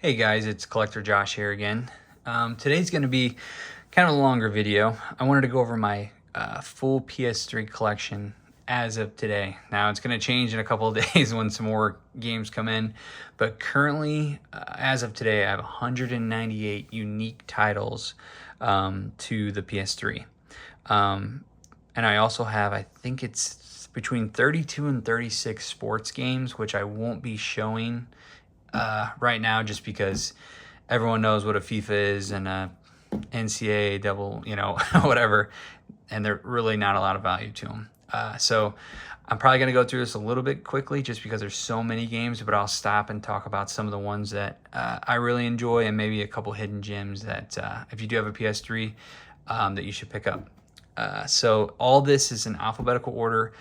Hey guys, it's Collector Josh here again. Today's going to be kind of a longer video. I wanted to go over my full PS3 collection as of today. Now it's going to change in a couple of days when some more games come in, but currently, as of today, I have 198 unique titles to the PS3. And I also have, I think it's between 32 and 36 sports games, which I won't be showing right now, just because everyone knows what a FIFA is and a NCAA double, whatever, and they're really not a lot of value to them. So I'm probably going to go through this a little bit quickly just because there's so many games, but I'll stop and talk about some of the ones that I really enjoy and maybe a couple hidden gems that if you do have a PS3 that you should pick up. So all this is in alphabetical order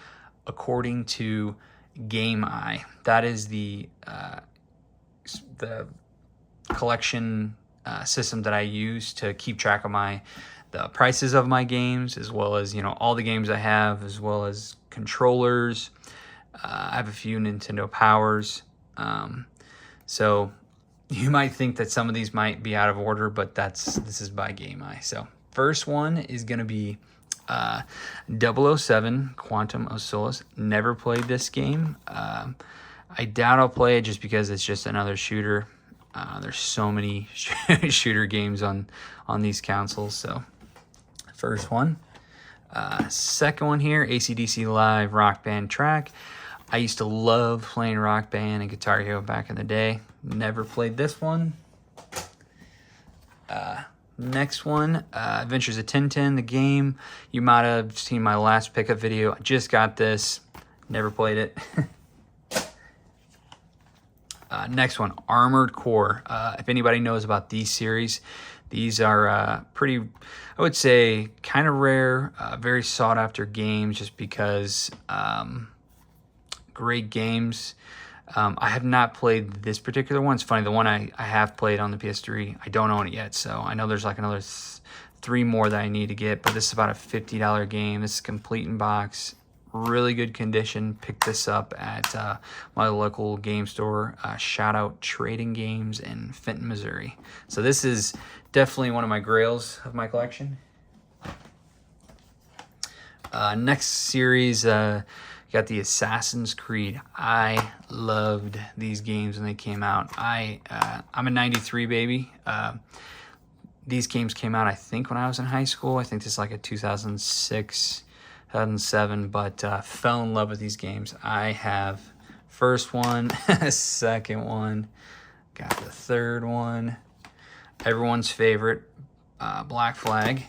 according to Game Eye. That is the collection system that I use to keep track of the prices of my games, as well as all the games I have, as well as controllers. I have a few Nintendo Powers, so you might think that some of these might be out of order, but this is by Game Eye. So first one is going to be 007 Quantum of Solace. Never played this game. I doubt I'll play it just because it's just another shooter. There's so many shooter games on these consoles. So first one. Second one here, AC/DC Live Rock Band track. I used to love playing Rock Band and Guitar Hero back in the day. Never played this one. Next one, Adventures of Tintin, the game. You might have seen my last pickup video. I just got this. Never played it. Next one, Armored Core. If anybody knows about these series, these are pretty, I would say, kind of rare, very sought after games just because great games. I have not played this particular one. It's funny, the one I have played on the PS3, I don't own it yet, so I know there's like another three more that I need to get, but this is about a $50 game. This is complete in box. Really good condition. Picked this up at my local game store. Shout out Trading Games in Fenton, Missouri. So this is definitely one of my grails of my collection. Next series, got the Assassin's Creed. I loved these games when they came out. I'm a 93 baby. These games came out, I think, when I was in high school. I think this is like a 2006, 2007, but fell in love with these games. I have first one, second one, got the third one, everyone's favorite, Black Flag,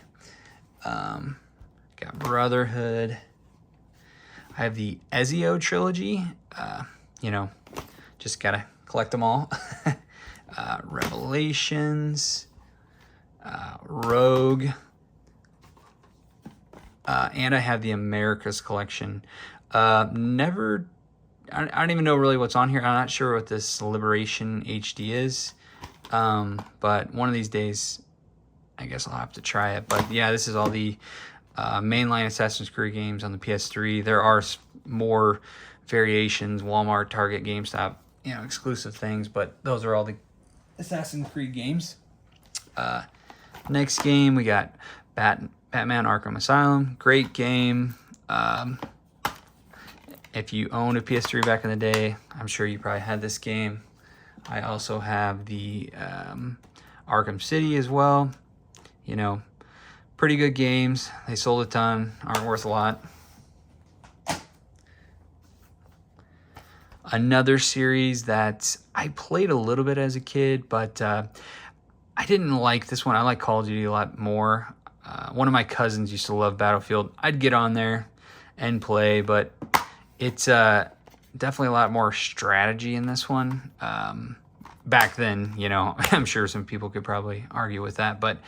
got Brotherhood. I have the Ezio trilogy, just gotta collect them all. Revelations, Rogue, and I have the Americas collection. I don't even know really what's on here. I'm not sure what this Liberation HD is, but one of these days, I guess I'll have to try it. But yeah, this is all the mainline Assassin's Creed games on the PS3. There are more variations, Walmart, Target, GameStop, exclusive things, but those are all the Assassin's Creed games. Next game, we got Batman Arkham Asylum. Great game. If you owned a PS3 back in the day, I'm sure you probably had this game. I also have the Arkham City as well. Pretty good games. They sold a ton, aren't worth a lot. Another series that I played a little bit as a kid, but I didn't like this one. I like Call of Duty a lot more. One of my cousins used to love Battlefield. I'd get on there and play, but it's definitely a lot more strategy in this one. Back then, I'm sure some people could probably argue with that, but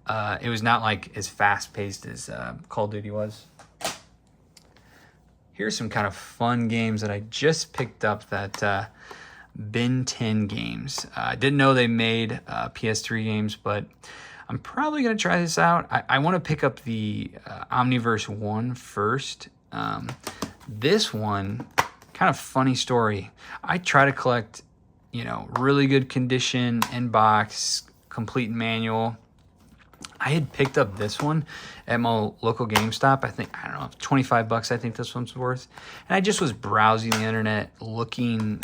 it was not like as fast-paced as Call of Duty was. Here's some kind of fun games that I just picked up that Ben 10 games. I didn't know they made PS3 games, but I'm probably going to try this out. I want to pick up the Omniverse 1 first. This one, kind of funny story. I try to collect you know, really good condition, in box, complete manual. I had picked up this one at my local GameStop. I think, I don't know, 25 bucks I think this one's worth. And I just was browsing the internet looking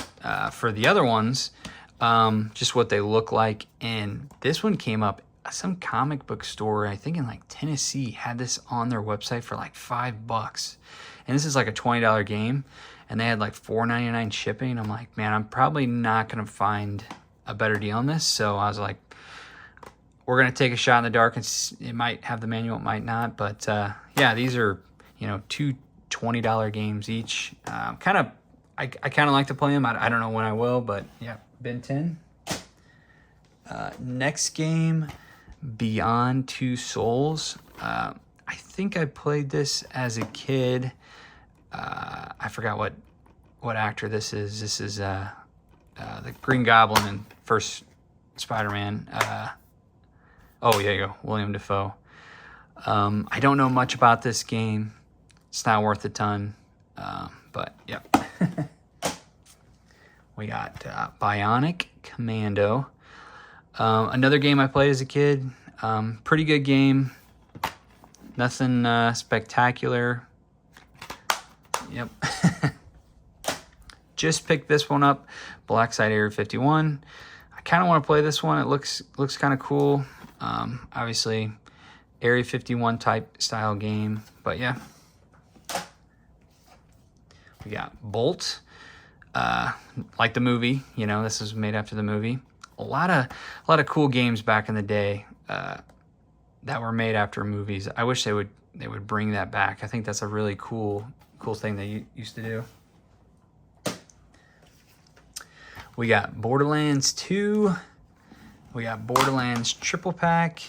for the other ones, just what they look like. And this one came up, some comic book store, I think in like Tennessee, had this on their website for like $5. And this is like a $20 game. And they had like $4.99 shipping. I'm like, man, I'm probably not going to find a better deal on this. So I was like, we're going to take a shot in the dark, and it might have the manual, it might not. But yeah, these are, you know, two $20 games each. I kind of like to play them. I don't know when I will, but yeah, Ben 10. Next game, Beyond Two Souls. I think I played this as a kid. I forgot what actor this is. This is the Green Goblin in first Spider-Man. Oh, yeah, you go, William Dafoe. I don't know much about this game. It's not worth a ton, but yeah. We got Bionic Commando. Another game I played as a kid. Pretty good game. Nothing spectacular. Yep. Just picked this one up. Black Site Area 51. I kind of want to play this one. It looks kind of cool. Obviously, Area 51 type style game. But yeah. We got Bolt. Like the movie. You know, this was made after the movie. A lot of cool games back in the day that were made after movies. I wish they would bring that back. I think that's a really cool thing they used to do. We got Borderlands 2. We got Borderlands Triple Pack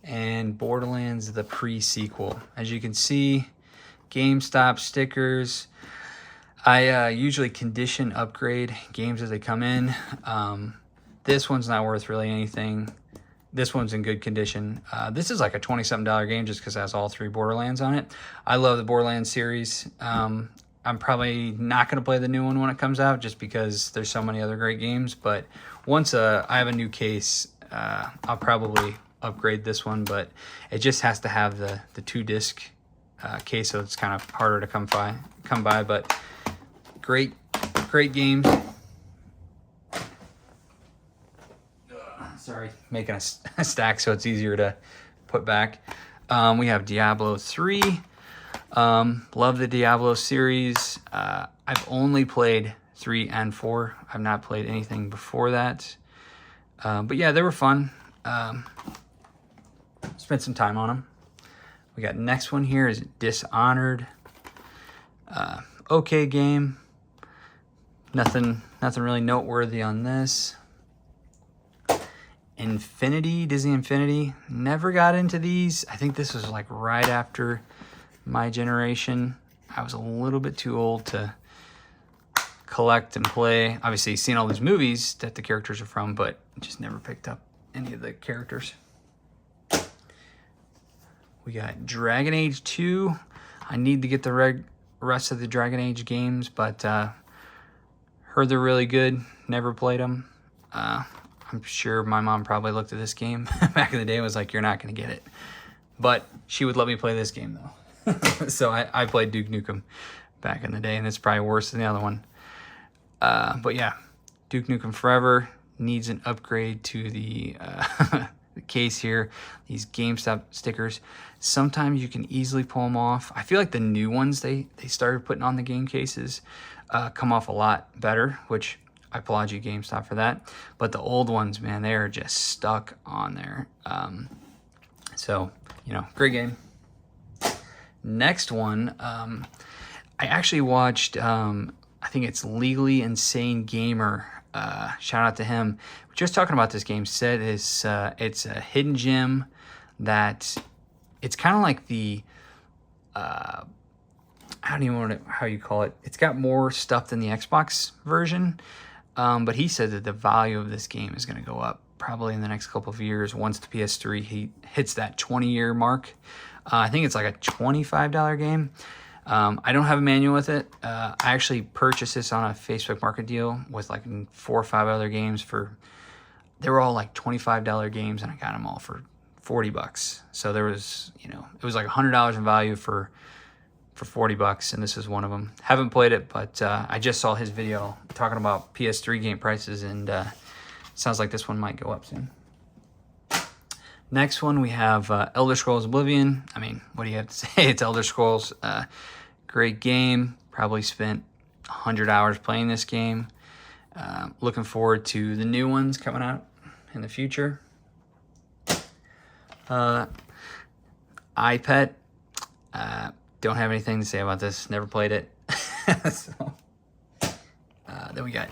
and Borderlands the pre-sequel. As you can see, GameStop stickers. I usually condition upgrade games as they come in. This one's not worth really anything. This one's in good condition. This is like a $20-something game just because it has all 3 Borderlands on it. I love the Borderlands series. I'm probably not going to play the new one when it comes out just because there's so many other great games. But once I have a new case, I'll probably upgrade this one. But it just has to have the 2-disc case, so it's kind of harder to come by. But great games. Sorry, making a stack so it's easier to put back. We have Diablo 3. Love the Diablo series. I've only played 3 and 4. I've not played anything before that. But yeah, they were fun. Spent some time on them. We got next one here is Dishonored. Okay game. Nothing really noteworthy on this. Disney Infinity. Never got into these. I think this was like right after my generation. I was a little bit too old to collect and play. Obviously, seen all these movies that the characters are from, but just never picked up any of the characters. We got Dragon Age 2. I need to get the rest of the Dragon Age games, but heard they're really good. Never played them. I'm sure my mom probably looked at this game back in the day and was like, you're not going to get it. But she would let me play this game, though. So I played Duke Nukem back in the day, and it's probably worse than the other one. But yeah, Duke Nukem Forever needs an upgrade to the, the case here. These GameStop stickers. Sometimes you can easily pull them off. I feel like the new ones they started putting on the game cases come off a lot better, which I applaud you, GameStop, for that. But the old ones, man, they are just stuck on there. So, you know, great game. Next one, I actually watched, I think it's Legally Insane Gamer. Shout out to him. Just talking about this game, said it's a hidden gem that it's kind of like the, I don't even know how you call it. It's got more stuff than the Xbox version. But he said that the value of this game is going to go up probably in the next couple of years once the PS3 hits that 20-year mark. I think it's like a $25 game. I don't have a manual with it. I actually purchased this on a Facebook Market deal with like 4 or 5 other games they were all like $25 games, and I got them all for $40. So there was, you know, it was like $100 in value for $40, and this is one of them. Haven't played it, but I just saw his video talking about PS3 game prices, and sounds like this one might go up soon. Next one, we have Elder Scrolls Oblivion. I mean, what do you have to say? It's Elder Scrolls. Great game. Probably spent 100 hours playing this game. Looking forward to the new ones coming out in the future. iPet. Don't have anything to say about this. Never played it. So, then we got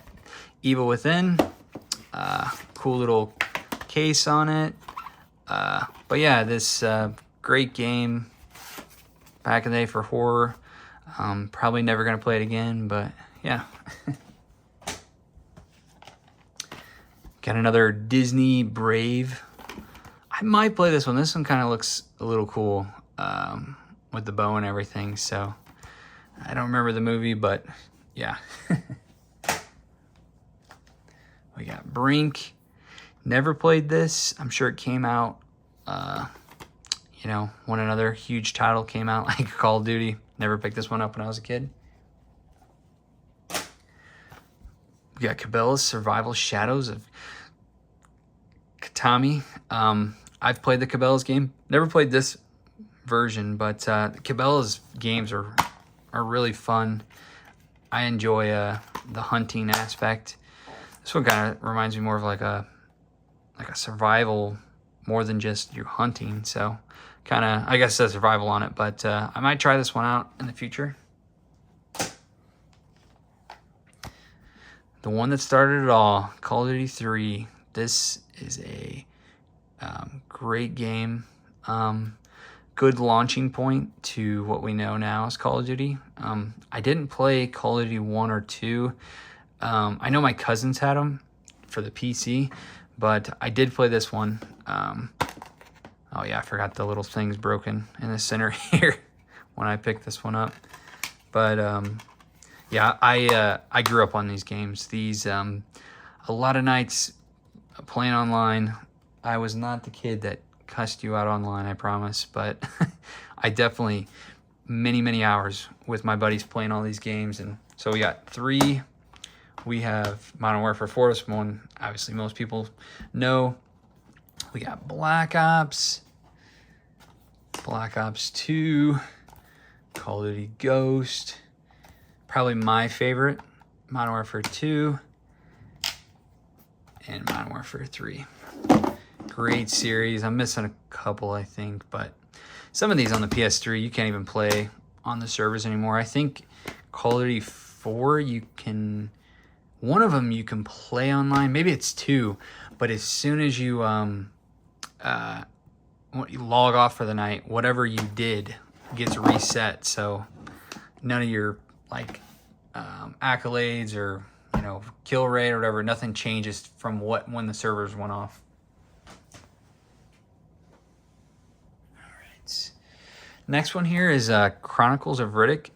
Evil Within. Cool little case on it. But yeah, this great game back in the day for horror. Probably never gonna play it again, but yeah. Got another Disney Brave. I might play this one. This one kind of looks a little cool with the bow and everything. So I don't remember the movie, but yeah. We got Brink. Never played this. I'm sure it came out, you know, when another huge title came out, like Call of Duty. Never picked this one up when I was a kid. We got Cabela's Survival Shadows of Katami. I've played the Cabela's game. Never played this version, but Cabela's games are really fun. I enjoy the hunting aspect. This one kind of reminds me more of like a survival more than just you hunting. So kind of, I guess, says survival on it, but I might try this one out in the future. The one that started it all, Call of Duty 3. This is a great game. Good launching point to what we know now as Call of Duty. I didn't play Call of Duty 1 or 2. I know my cousins had them for the PC, but I did play this one. Oh yeah, I forgot the little thing's broken in the center here when I picked this one up. But yeah, I grew up on these games. These a lot of nights playing online. I was not the kid that cussed you out online, I promise, but I definitely many hours with my buddies playing all these games. And so we got 3. We have Modern Warfare 4, this one obviously most people know. We got Black Ops 2, Call of Duty Ghost, probably my favorite, Modern Warfare 2, and Modern Warfare 3. Great series. I'm missing a couple, I think, but some of these on the PS3 you can't even play on the servers anymore. I think Call of Duty 4 you can... One of them you can play online. Maybe it's 2, but as soon as you log off for the night, whatever you did gets reset. So none of your like accolades or, you know, kill rate or whatever, nothing changes from when the servers went off. All right. Next one here is Chronicles of Riddick.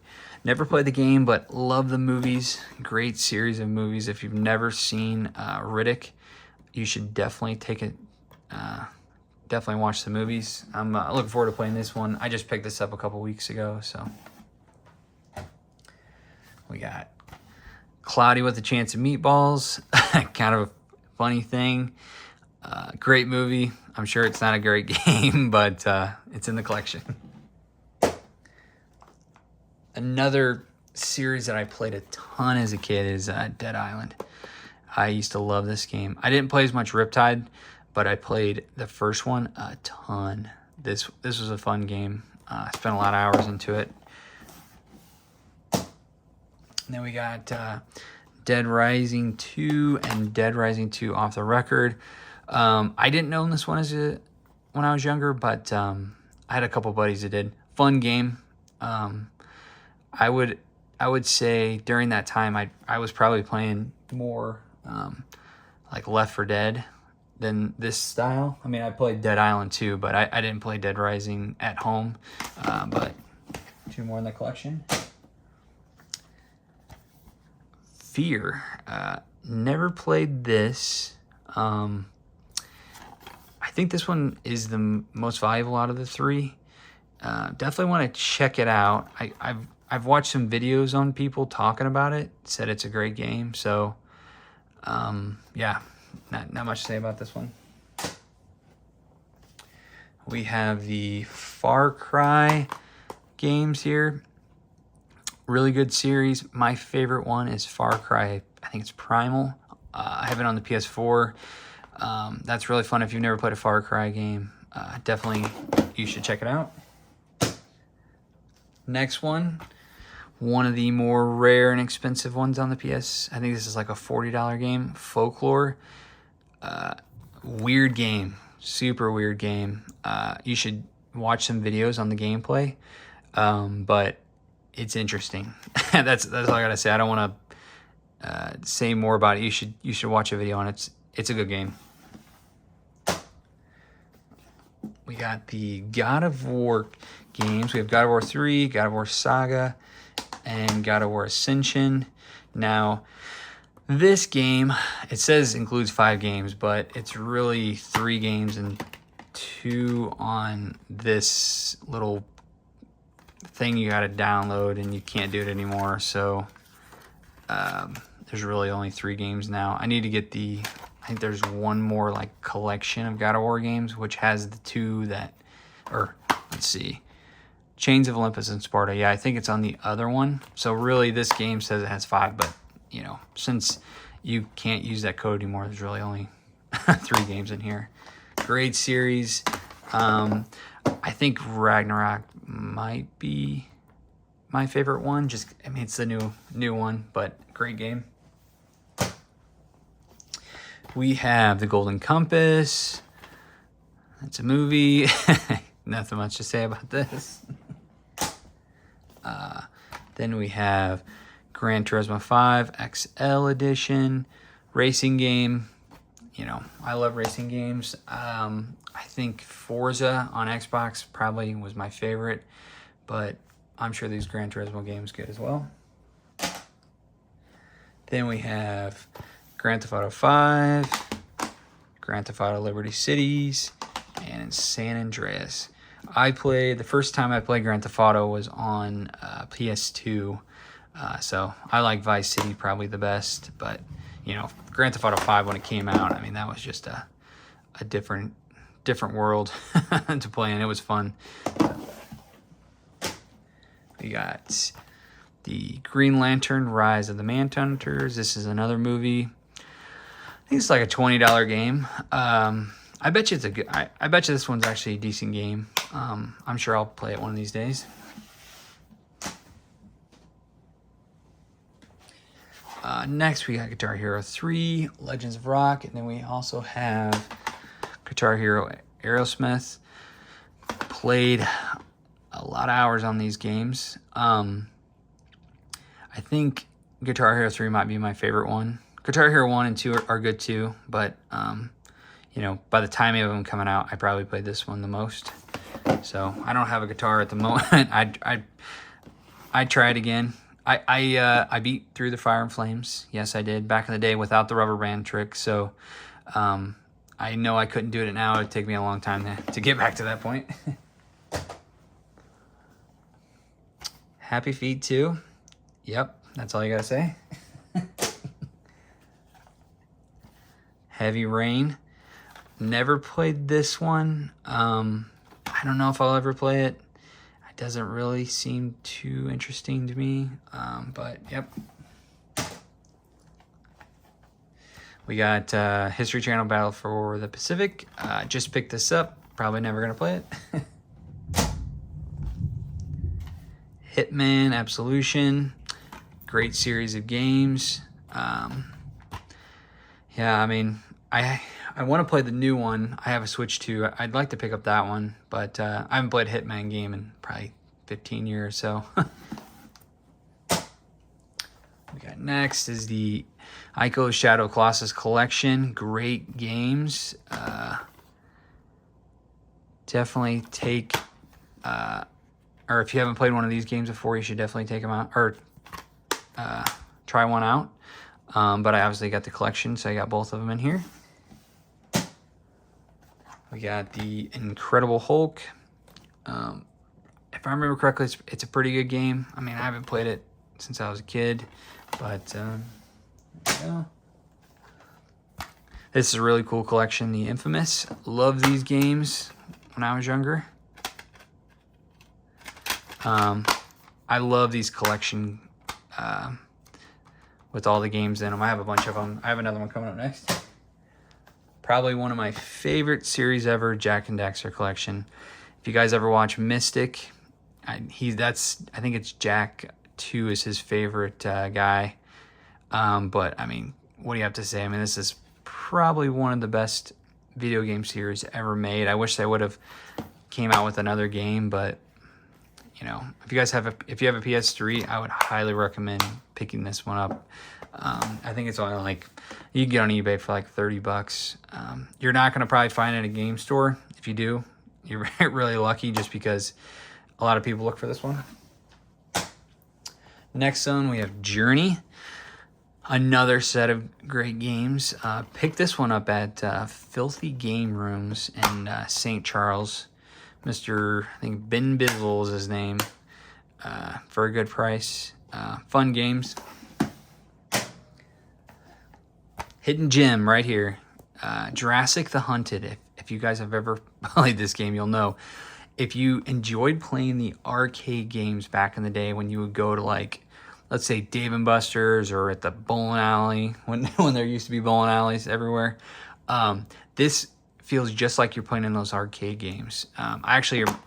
Never played the game, but love the movies. Great series of movies. If you've never seen Riddick, you should definitely take it. Definitely watch the movies. I'm looking forward to playing this one. I just picked this up a couple weeks ago, so. We got Cloudy with a Chance of Meatballs. Kind of a funny thing. Great movie. I'm sure it's not a great game, but it's in the collection. Another series that I played a ton as a kid is Dead Island. I used to love this game. I didn't play as much Riptide, but I played the first one a ton. This was a fun game. I spent a lot of hours into it. And then we got Dead Rising 2 and Dead Rising 2 Off the Record. I didn't own this one when I was younger, but I had a couple buddies that did. Fun game. I would say during that time I was probably playing more like Left 4 Dead than this style. I mean, I played Dead Island too, but I didn't play Dead Rising at home. But 2 more in the collection. Fear. Never played this. I think this one is the most valuable out of the 3. Definitely want to check it out. I've watched some videos on people talking about it. Said it's a great game. So, yeah, not much to say about this one. We have the Far Cry games here. Really good series. My favorite one is Far Cry, I think it's Primal. I have it on the PS4. That's really fun. If you've never played a Far Cry game, definitely you should check it out. Next one of the more rare and expensive ones on the PS. I think this is like a $40 game, Folklore. Weird game, super weird game. You should watch some videos on the gameplay, but it's interesting. That's all I gotta say. I don't want to say more about it. You should watch a video on it. It's a good game. We got the God of War games. We have God of War 3, God of War Saga, and God of War Ascension. Now, this game, it says includes 5 games, but it's really 3 games and 2 on this little thing you got to download, and you can't do it anymore. So there's really only 3 games now. I need to get I think there's one more like collection of God of War games, which has the 2 that, or let's see, Chains of Olympus and Sparta. Yeah, I think it's on the other one. So really this game says it has 5, but you know, since you can't use that code anymore, there's really only 3 games in here. Great series. I think Ragnarok might be my favorite one. I mean, it's the new one, but great game. We have The Golden Compass. It's a movie. Nothing much to say about this. Then we have Gran Turismo 5 XL Edition. Racing game. You know, I love racing games. I think Forza on Xbox probably was my favorite, but I'm sure these Gran Turismo games good as well. Then we have Grand Theft Auto 5, Grand Theft Auto Liberty Cities, and San Andreas. The first time I played Grand Theft Auto was on PS2, so I like Vice City probably the best, but you know, Grand Theft Auto 5 when it came out, I mean, that was just a different world to play in. It was fun. We got the Green Lantern Rise of the Manhunters. This is another movie. I think it's like a $20 game. I bet you I bet you this one's actually a decent game. I'm sure I'll play it one of these days. Next, we got Guitar Hero 3, Legends of Rock, and then we also have Guitar Hero Aerosmith. Played a lot of hours on these games. I think Guitar Hero 3 might be my favorite one. Guitar Hero 1 and 2 are good too, but you know, by the timing of them coming out, I probably played this one the most. So I don't have a guitar at the moment. I'd try it again. I beat Through the Fire and Flames. Yes, I did back in the day without the rubber band trick. So I know I couldn't do it now. It'd take me a long time to get back to that point. Happy Feet 2. Yep, that's all you gotta say. Heavy Rain. Never played this one. I don't know if I'll ever play it. It doesn't really seem too interesting to me, but yep. We got History Channel Battle for the Pacific. Just picked this up. Probably never gonna play it. Hitman Absolution. Great series of games. Yeah, I mean, I want to play the new one. I have a Switch 2. I'd like to pick up that one, but I haven't played a Hitman game in probably 15 years, so. We got next is the Ico Shadow Colossus Collection. Great games. Definitely take or if you haven't played one of these games before, you should definitely take them out, or try one out. But I obviously got the collection, so I got both of them in here. We got the Incredible Hulk. If I remember correctly, it's a pretty good game. I mean, I haven't played it since I was a kid, but yeah. This is a really cool collection, the Infamous. Love these games when I was younger. I love these collection with all the games in them. I have a bunch of them. I have another one coming up next. Probably one of my favorite series ever, Jak and Daxter collection. If you guys ever watch Mystic, I think it's Jak 2 is his favorite guy. But I mean, what do you have to say? I mean, this is probably one of the best video game series ever made. I wish they would have came out with another game, but you know, if you have a PS3, I would highly recommend picking this one up. I think it's only like, you can get on eBay for like 30 bucks. You're not going to probably find it in a game store. If you do, you're really lucky, just because a lot of people look for this one. Next one, we have Journey. Another set of great games. Picked this one up at Filthy Game Rooms in St. Charles. Mr. I think Ben Bizzle is his name, for a good price. Fun games. Hidden gem right here. Jurassic the Hunted. If you guys have ever played this game, you'll know. If you enjoyed playing the arcade games back in the day, when you would go to, like, let's say Dave & Buster's, or at the bowling alley, when there used to be bowling alleys everywhere, this feels just like you're playing in those arcade games. I actually am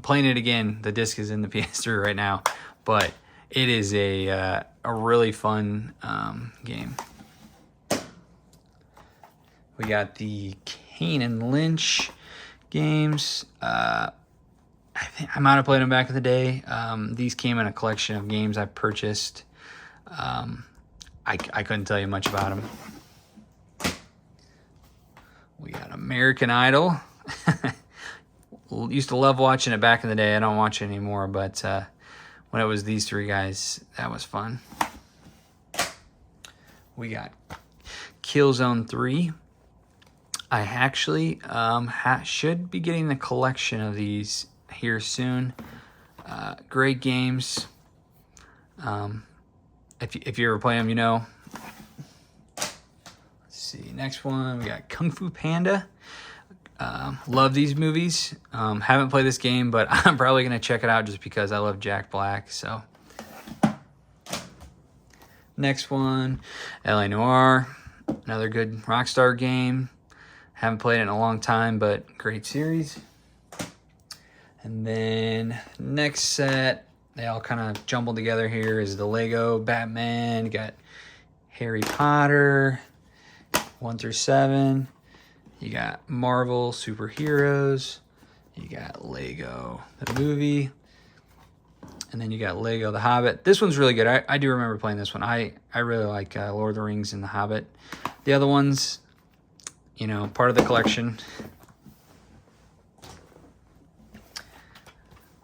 playing it again. The disc is in the PS3 right now, but it is a really fun game. We got the Kane and Lynch games. I think I might have played them back in the day. These came in a collection of games I purchased. I couldn't tell you much about them. We got American Idol. Used to love watching it back in the day. I don't watch it anymore, but when it was these three guys, that was fun. We got Killzone 3. I actually should be getting the collection of these here soon. Great games. If you ever play them, you know. Let's see, next one, we got Kung Fu Panda. Love these movies. Haven't played this game, but I'm probably going to check it out just because I love Jack Black. So, next one, LA Noire. Another good Rockstar game. Haven't played it in a long time, but great series. And then next set, they all kind of jumbled together here, is the Lego Batman. You got Harry Potter 1 through 7. You got Marvel superheroes. You got Lego the movie. And then you got Lego the Hobbit. This one's really good. I do remember playing this one. I really like Lord of the Rings and the Hobbit. The other ones, you know, part of the collection.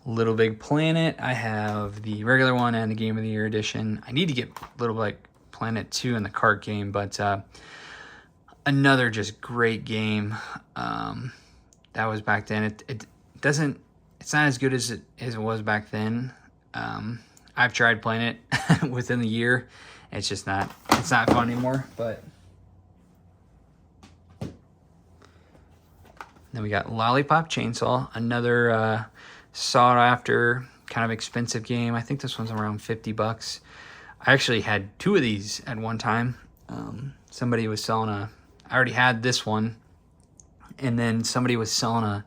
Little Big Planet. I have the regular one and the Game of the Year edition. I need to get Little Big Planet 2 in the cart game, but another just great game. That was back then. It's not as good as it was back then. I've tried playing it within the year. It's not fun anymore, but then we got Lollipop Chainsaw, another sought after kind of expensive game. I think this one's around 50 bucks. I actually had 2 of these at one time. Somebody was selling I already had this one, and then somebody was selling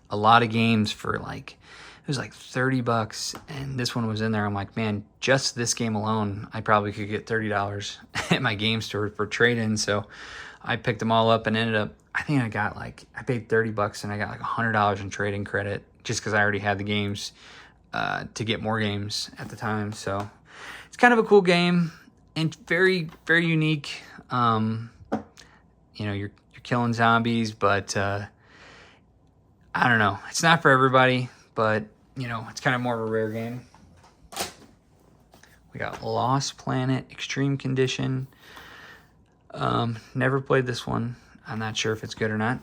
a lot of games for like, it was like 30 bucks, and this one was in there. I'm like, man, just this game alone, I probably could get $30 at my game store for trade-in. So I picked them all up and ended up, I think I paid 30 bucks and I got like $100 in trade-in credit just because I already had the games to get more games at the time. So it's kind of a cool game and very, very unique. You know, you're killing zombies, but I don't know. It's not for everybody, but you know, it's kind of more of a rare game. We got Lost Planet, Extreme Condition. Never played this one. I'm not sure if it's good or not.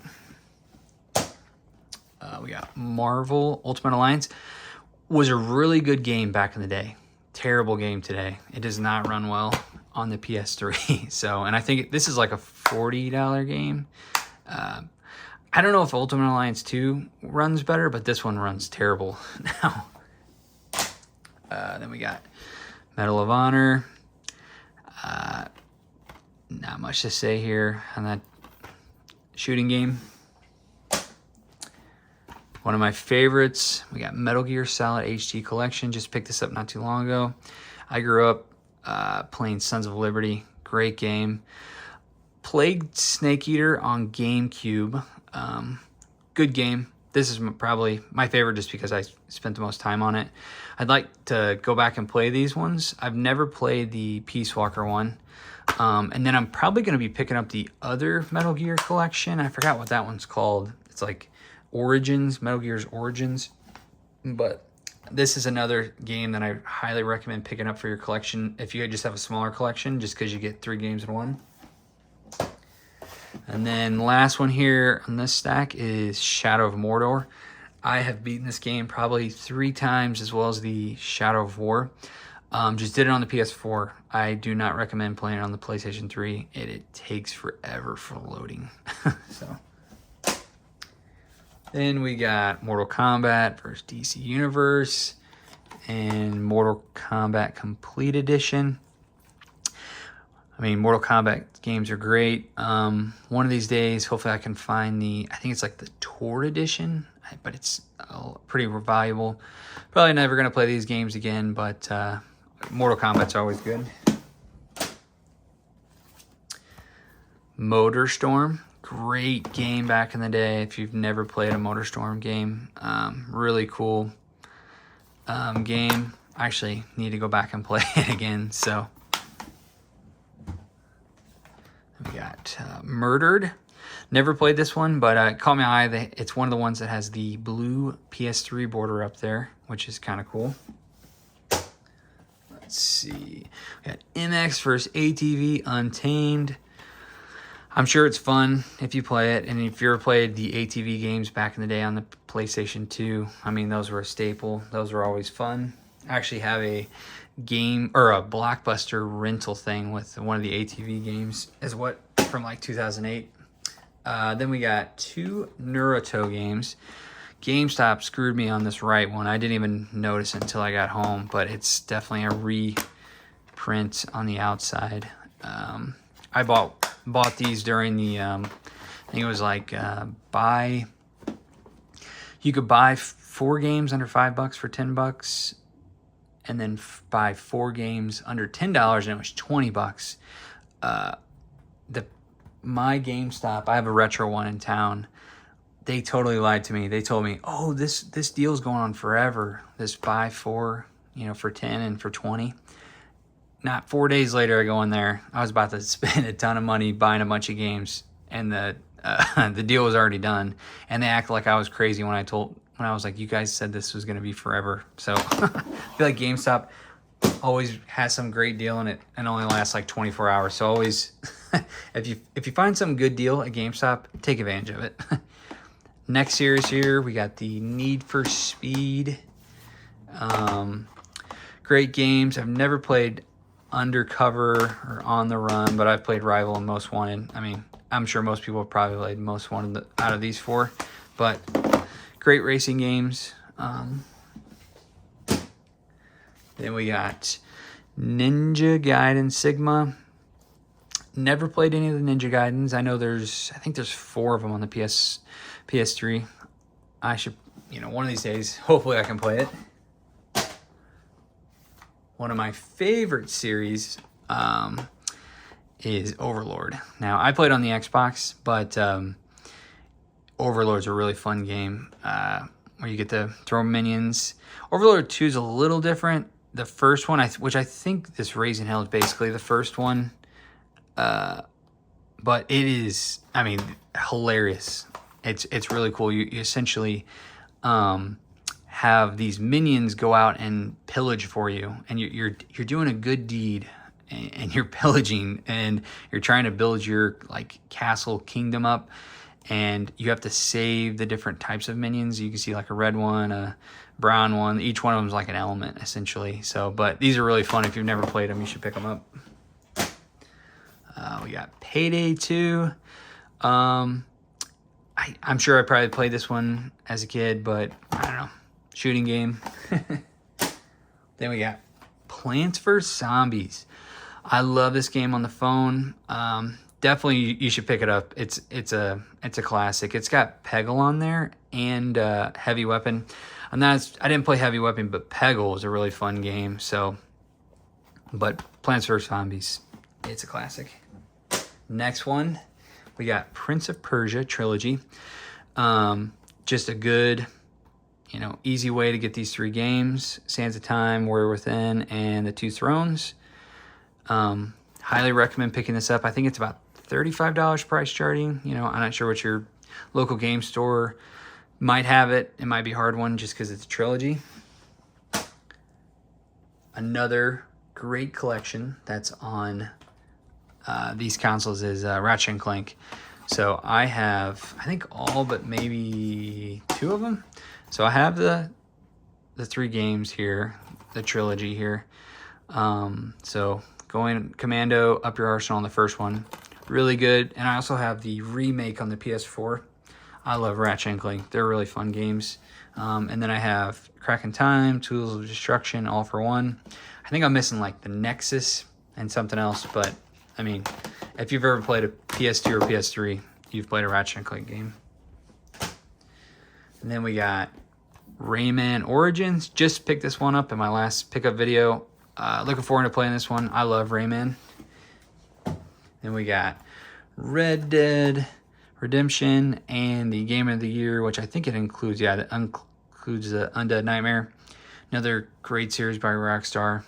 We got Marvel Ultimate Alliance. Was a really good game back in the day. Terrible game today. It does not run well on the PS3. So, and I think this is like a $40 game. I don't know if Ultimate Alliance 2 runs better, but this one runs terrible now. Then we got Medal of Honor. Not much to say here on that shooting game. One of my favorites, we got Metal Gear Solid HD Collection. Just picked this up not too long ago. I grew up playing Sons of Liberty. Great game. Played Snake Eater on GameCube. Good game. This is probably my favorite just because I spent the most time on it. I'd like to go back and play these ones. I've never played the Peace Walker one. And then I'm probably going to be picking up the other Metal Gear collection. I forgot what that one's called. It's like Origins, Metal Gear's Origins. But this is another game that I highly recommend picking up for your collection if you just have a smaller collection, just because you get 3 games in one. And then last one here on this stack is Shadow of Mordor. I have beaten this game probably 3 times, as well as the Shadow of War. Just did it on the PS4. I do not recommend playing it on the PlayStation 3. It takes forever for loading. So then we got Mortal Kombat versus DC Universe and Mortal Kombat Complete Edition. I mean, Mortal Kombat games are great. One of these days, hopefully I can find I think it's like the Tour Edition, but it's pretty valuable. Probably never going to play these games again, but Mortal Kombat's always good. Motorstorm, great game back in the day. If you've never played a Motorstorm game, really cool game. I actually need to go back and play it again. So we got Murdered. Never played this one, but it caught my eye. It's one of the ones that has the blue PS3 border up there, which is kind of cool. Let's see. We got MX versus ATV Untamed. I'm sure it's fun if you play it. And if you ever played the ATV games back in the day on the PlayStation 2, I mean, those were a staple. Those were always fun. I actually have a game or a Blockbuster rental thing with one of the ATV games from like 2008. Then we got 2 Naruto games. GameStop screwed me on this right one. I didn't even notice until I got home, but it's definitely a reprint on the outside. I bought these during the I think it was like you could buy 4 games under $5 for $10, and then buy 4 games under $10, and it was $20. My GameStop, I have a retro one in town. They totally lied to me. They told me, "Oh, this deal's going on forever. This buy 4, for 10 and for 20." Not 4 days later, I go in there. I was about to spend a ton of money buying a bunch of games, and the deal was already done. And they acted like I was crazy when I was like, "You guys said this was going to be forever." So I feel like GameStop always has some great deal in it, and only lasts like 24 hours. So always, if you find some good deal at GameStop, take advantage of it. Next series here, we got the Need for Speed. Great games. I've never played Undercover or On the Run, but I've played Rival and Most Wanted. I mean, I'm sure most people have probably played Most Wanted out of these 4, but great racing games. Then we got Ninja Gaiden Sigma. Never played any of the Ninja Gaidens. I think there's 4 of them on the PS3. I should, one of these days, hopefully I can play it. One of my favorite series is Overlord. Now, I played on the Xbox, but Overlord's a really fun game where you get to throw minions. Overlord 2 is a little different. The first one, which I think this Raising Hell is basically the first one, but it is, hilarious. It's really cool. You essentially have these minions go out and pillage for you, and you're doing a good deed, and you're pillaging, and you're trying to build your like castle kingdom up, and you have to save the different types of minions. You can see like a red one, a brown one. Each one of them is like an element essentially. So, but these are really fun. If you've never played them, you should pick them up. We got Payday 2. I'm sure I probably played this one as a kid, but I don't know. Shooting game. Then we got Plants vs. Zombies. I love this game on the phone. Definitely you should pick it up. It's a classic. It's got Peggle on there and Heavy Weapon. I didn't play Heavy Weapon, but Peggle was a really fun game. So, but Plants vs. Zombies, it's a classic. Next one, we got Prince of Persia Trilogy. Just a good, easy way to get these 3 games: Sands of Time, Warrior Within, and The Two Thrones. Highly recommend picking this up. I think it's about $35 price starting. I'm not sure what your local game store might have it. It might be a hard one just because it's a trilogy. Another great collection that's on these consoles is Ratchet and Clank. So I have, I think, all but maybe 2 of them. So I have the 3 games here, the trilogy here. So going Commando, Up Your Arsenal on the first one, really good. And I also have the remake on the PS4. I love Ratchet and Clank. They're really fun games. And then I have Crack in Time, Tools of Destruction, All for One. I think I'm missing like the Nexus and something else, but I mean, if you've ever played a PS2 or PS3, you've played a Ratchet and Clank game. And then we got Rayman Origins. Just picked this one up in my last pickup video. Looking forward to playing this one. I love Rayman. Then we got Red Dead Redemption and the Game of the Year, which I think it includes, it includes the Undead Nightmare. Another great series by Rockstar.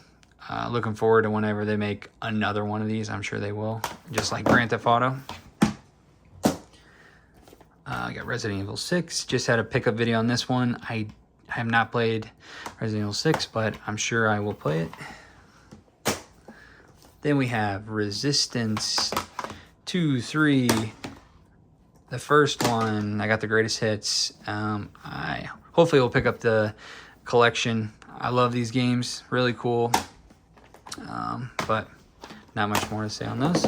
Looking forward to whenever they make another one of these. I'm sure they will. Just like Grand Theft Auto. I got Resident Evil 6. Just had a pickup video on this one. I have not played Resident Evil 6, but I'm sure I will play it. Then we have Resistance 2, 3. The first one, I got the greatest hits. I hopefully will pick up the collection. I love these games. Really cool. But not much more to say on those.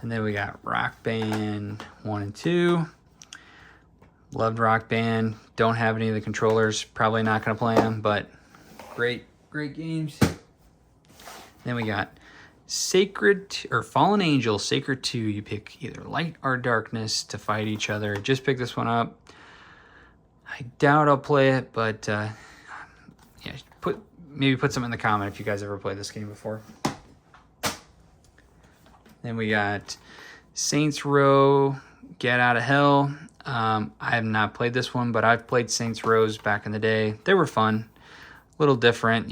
And then we got Rock Band 1 and 2. Loved Rock Band. Don't have any of the controllers. Probably not going to play them, but great games. Then we got Fallen Angel, Sacred 2. You pick either light or darkness to fight each other. Just pick this one up. I doubt I'll play it, but yeah, maybe put something in the comment if you guys ever played this game before. Then we got Saints Row, Get Out of Hell. I have not played this one, but I've played Saints Rows back in the day. They were fun. A little different,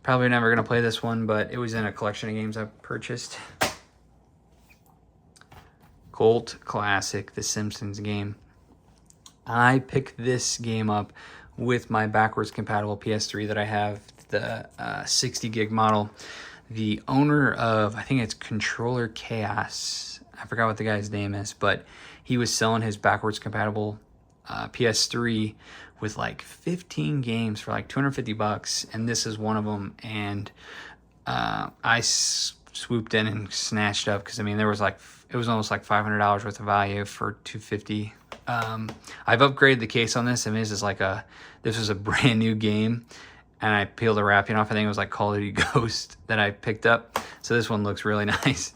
Probably never going to play this one, but it was in a collection of games I purchased. Cult classic, The Simpsons game. I picked this game up with my backwards compatible PS3 that I have, the 60 gig model. The owner of, I think it's Controller Chaos, I forgot what the guy's name is, but he was selling his backwards compatible PS3 with like 15 games for like $250, and this is one of them. And I swooped in and snatched up because there was it was almost like $500 worth of value for $250. I've upgraded the case on this. This was a brand new game, and I peeled the wrapping off. I think it was like Call of Duty Ghost that I picked up. So this one looks really nice.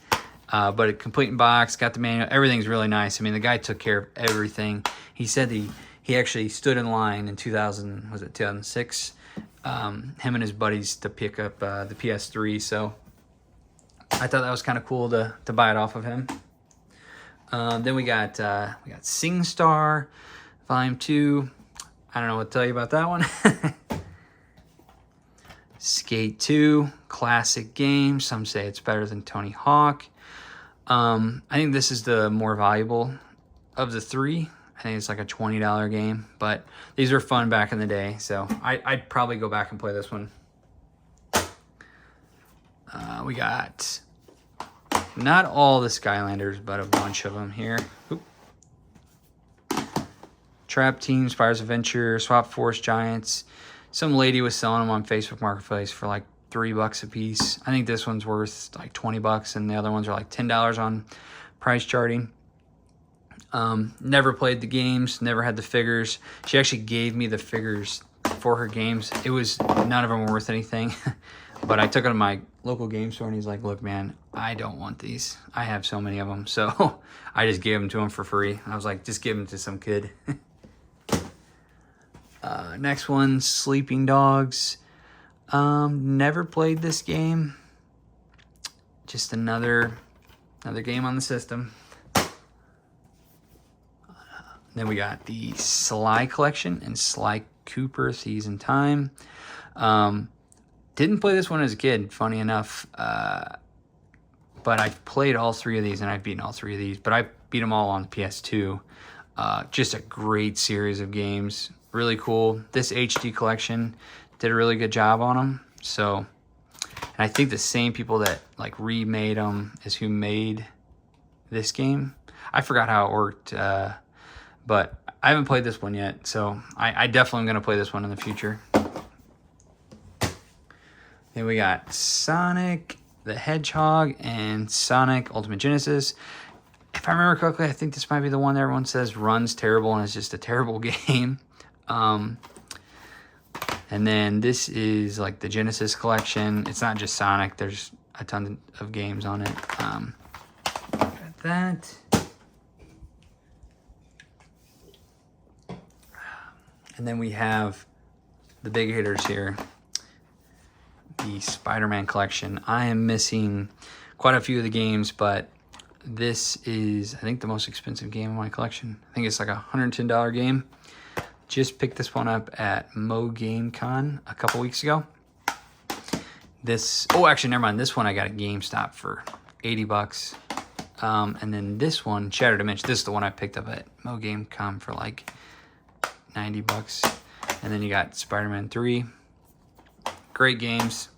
But a complete in box, got the manual. Everything's really nice. The guy took care of everything. He said he actually stood in line in 2006, him and his buddies, to pick up the PS3. So I thought that was kind of cool to buy it off of him. Then we got SingStar Volume 2. I don't know what to tell you about that one. Skate 2, classic game. Some say it's better than Tony Hawk. I think this is the more valuable of the 3. I think it's like a $20 game, but these were fun back in the day, so I'd probably go back and play this one. We got not all the Skylanders, but a bunch of them here. Oop. Trap Team, Spyro's Adventure, Swap Force Giants. Some lady was selling them on Facebook Marketplace for like $3 a piece. I think this one's worth like $20, and the other ones are like $10 on price charting. Never played the games, never had the figures. She actually gave me the figures for her games. It was, none of them were worth anything. But I took it to my local game store, and he's like, look, man, I don't want these. I have so many of them. So I just gave them to him for free. I was like, just give them to some kid. Next one, Sleeping Dogs. Never played this game. Just another game on the system. Then we got the Sly Collection and Sly Cooper Thieves in Time. Didn't play this one as a kid, funny enough. But I've played all three of these, and I've beaten all three of these. But I beat them all on PS2. Just a great series of games. Really cool. This HD collection did a really good job on them. So, and I think the same people that like remade them is who made this game. I forgot how it worked, but I haven't played this one yet. So I definitely am going to play this one in the future. Then we got Sonic the Hedgehog and Sonic Ultimate Genesis. If I remember correctly, I think this might be the one that everyone says runs terrible and is just a terrible game. And then this is like the Genesis collection. It's not just Sonic. There's a ton of games on it. Got that. And then we have the big hitters here. The Spider-Man collection. I am missing quite a few of the games, but this is, I think, the most expensive game in my collection. I think it's like a $110 game. Just picked this one up at Mo Game Con a couple weeks ago. This, oh, actually, never mind. This one I got at GameStop for $80. And then this one, Shattered Dimension, this is the one I picked up at Mo Game Con for like $90. And then you got Spider-Man 3. Great games.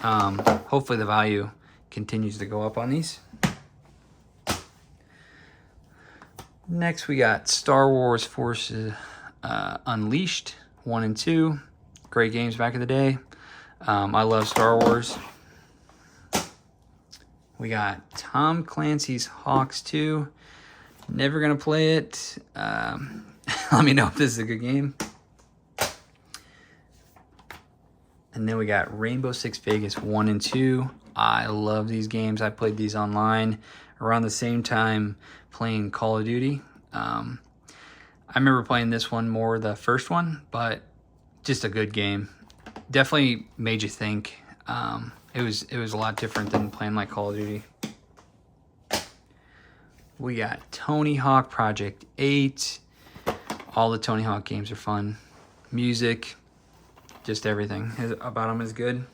Hopefully the value continues to go up on these. Next we got Star Wars Forces Unleashed 1 and 2. Great games back in the day. I love Star Wars. We got Tom Clancy's Hawks 2. Never gonna play it. Let me know if this is a good game. And then we got Rainbow Six Vegas 1 and 2. I love these games. I played these online around the same time playing Call of Duty. I remember playing this one more, the first one, but just a good game. Definitely made you think. It was a lot different than playing like Call of Duty. We got Tony Hawk Project 8. All the Tony Hawk games are fun. Music, just everything about them is good.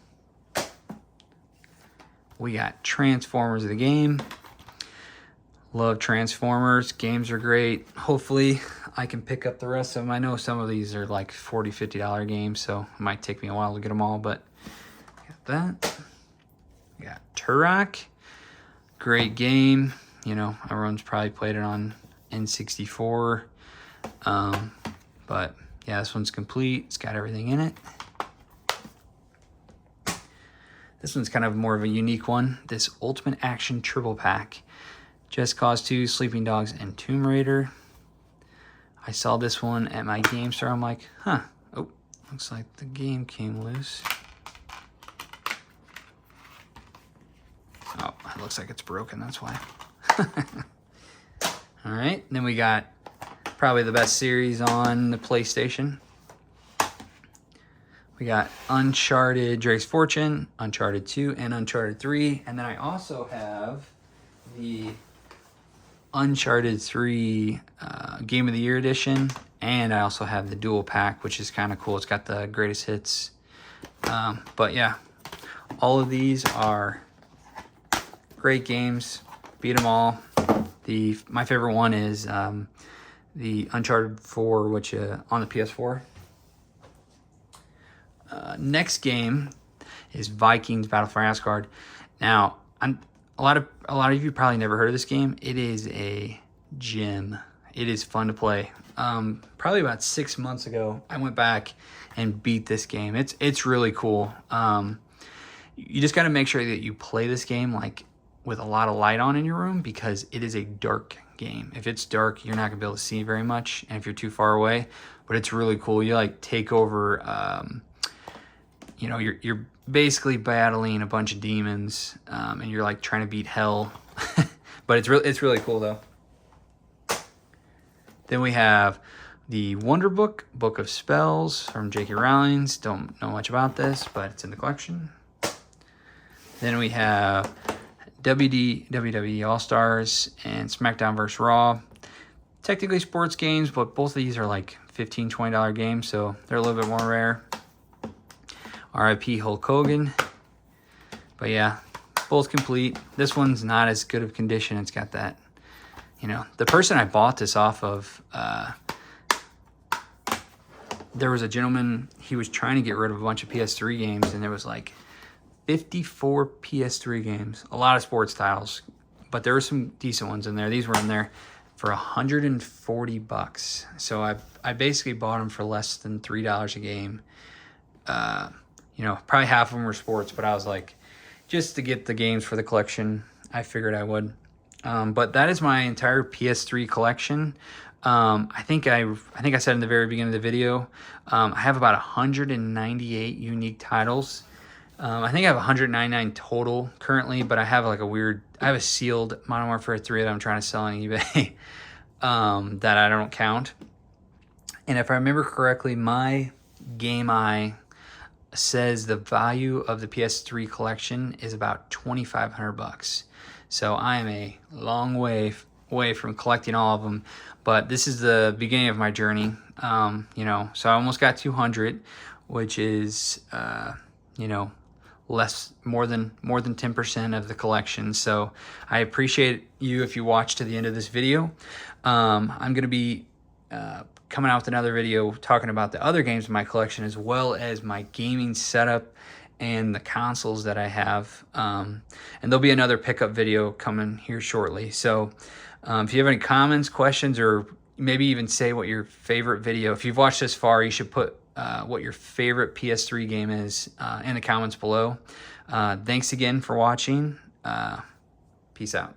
We got Transformers the game. Love Transformers. Games are great. Hopefully I can pick up the rest of them. I know some of these are like $40, $50 games, so it might take me a while to get them all, but got that. We got Turok. Great game. You know, everyone's probably played it on N64. But yeah, this one's complete. It's got everything in it. This one's kind of more of a unique one. This Ultimate Action Triple Pack. Just Cause 2, Sleeping Dogs, and Tomb Raider. I saw this one at my game store. I'm like, huh. Oh, looks like the game came loose. Oh, it looks like it's broken. That's why. All right. Then we got probably the best series on the PlayStation. We got Uncharted Drake's Fortune, Uncharted 2, and Uncharted 3. And then I also have the Uncharted 3 Game of the Year edition. And I also have the dual pack, which is kind of cool. It's got the greatest hits. But yeah, all of these are great games. Beat them all. My favorite one is the Uncharted 4, which on the PS4. Next game is Vikings Battle for Asgard. Now, a lot of you probably never heard of this game. It is a gem. It is fun to play. Probably about 6 months ago, I went back and beat this game. It's really cool. You just got to make sure that you play this game like with a lot of light on in your room, because it is a dark game. If it's dark, you're not gonna be able to see very much, and if you're too far away. But it's really cool. You like take over. You know, you're basically battling a bunch of demons, and you're like trying to beat hell. But it's really cool though. Then we have the Wonder Book, Book of Spells from J.K. Rowling's. Don't know much about this, but it's in the collection. Then we have WWE All-Stars and SmackDown vs. Raw. Technically sports games, but both of these are like $15, $20 games, so they're a little bit more rare. RIP Hulk Hogan. But yeah, both complete. This one's not as good of condition. It's got that, you know, the person I bought this off of, there was a gentleman, he was trying to get rid of a bunch of PS3 games, and there was like 54 PS3 games, a lot of sports titles, but there were some decent ones in there. These were in there for $140. So I basically bought them for less than $3 a game. You know, probably half of them were sports, but I was like, just to get the games for the collection, I figured I would. But that is my entire PS3 collection. I think I said in the very beginning of the video, I have about 198 unique titles. I think I have 199 total currently, but I have like I have a sealed Modern Warfare 3 that I'm trying to sell on eBay that I don't count. And if I remember correctly, my Game Eye says the value of the PS3 collection is about $2,500. So I am a long way from collecting all of them, but this is the beginning of my journey. You know, so I almost got 200, which is you know, more than 10% of the collection. So I appreciate you if you watch to the end of this video. I'm gonna be coming out with another video talking about the other games in my collection, as well as my gaming setup and the consoles that I have. And there'll be another pickup video coming here shortly. So if you have any comments, questions, or maybe even say what your favorite video, if you've watched this far, you should put what your favorite PS3 game is in the comments below. Thanks again for watching. Peace out.